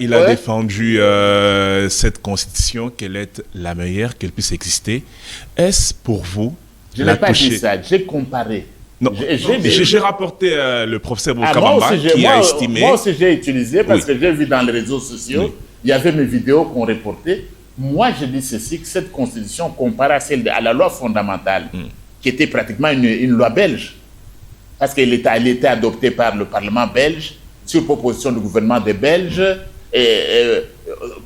Il a défendu cette constitution qu'elle est la meilleure qu'elle puisse exister. Est-ce pour vous Je n'ai pas dit ça, j'ai comparé. Non, j'ai rapporté le professeur Boukabamba qui a estimé... Moi aussi j'ai utilisé parce que j'ai vu dans les réseaux sociaux, il y avait mes vidéos qu'on reportait. Moi je dis ceci, que cette constitution comparée à la loi fondamentale, qui était pratiquement une loi belge, parce qu'elle était adoptée par le Parlement belge, sur proposition du gouvernement des Belges,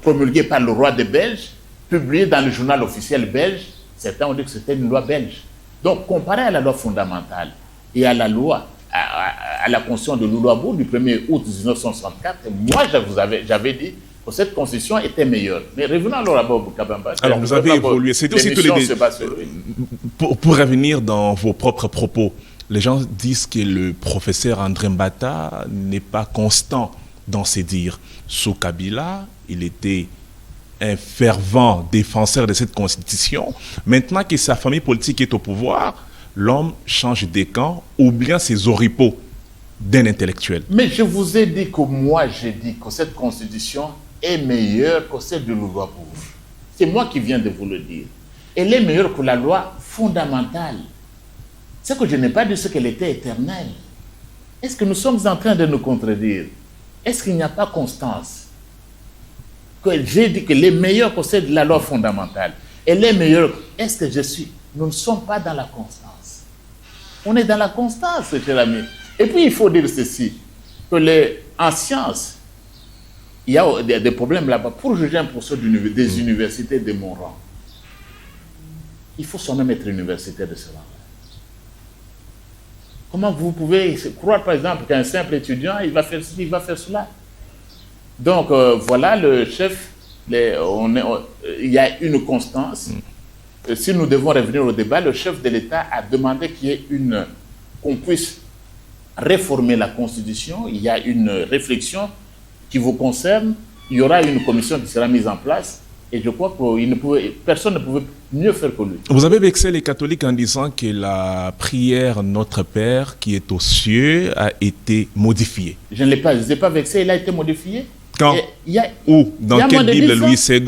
promulguée par le roi des Belges, publiée dans le journal officiel belge. Certains ont dit que c'était une loi belge. Donc, comparé à la loi fondamentale et à la loi, à la constitution de Loulo-Abour du 1er août 1964, moi, j'avais dit que cette constitution était meilleure. Mais revenons alors à Boukabamba. Alors, vous avez évolué. C'est aussi tous les... Pour revenir dans vos propres propos, les gens disent que le professeur André Mbata n'est pas constant dans ses dires. Sous Kabila, il était un fervent défenseur de cette constitution. Maintenant que sa famille politique est au pouvoir, l'homme change de camp, oubliant ses oripeaux d'un intellectuel. Mais je vous ai dit que moi, j'ai dit que cette constitution est meilleure que celle de Loulo-Abour. C'est moi qui viens de vous le dire. Elle est meilleure que la loi fondamentale. C'est que je n'ai pas dit ce qu'elle était éternelle. Est-ce que nous sommes en train de nous contredire? Est-ce qu'il n'y a pas constance? J'ai dit que les meilleurs que celle de la loi fondamentale. Elle est meilleure. Est-ce que je suis? Nous ne sommes pas dans la constance. On est dans la constance, cher ami. Et puis, il faut dire ceci, que en sciences, il y a des problèmes là-bas. Pour juger un professeur des universités de mon rang, il faut soi-même être universitaire de ce rang. Comment vous pouvez croire, par exemple, qu'un simple étudiant, il va faire ceci, il va faire cela? Donc, voilà, le chef, il y a une constance. Si nous devons revenir au débat, le chef de l'État a demandé qu'on puisse réformer la Constitution. Il y a une réflexion qui vous concerne. Il y aura une commission qui sera mise en place. Et je crois que personne ne pouvait mieux faire que lui. Vous avez vexé les catholiques en disant que la prière Notre Père qui est aux cieux a été modifiée. Je ne l'ai pas vexé, il a été modifié. Quand? Où? Dans quelle Bible, Louis II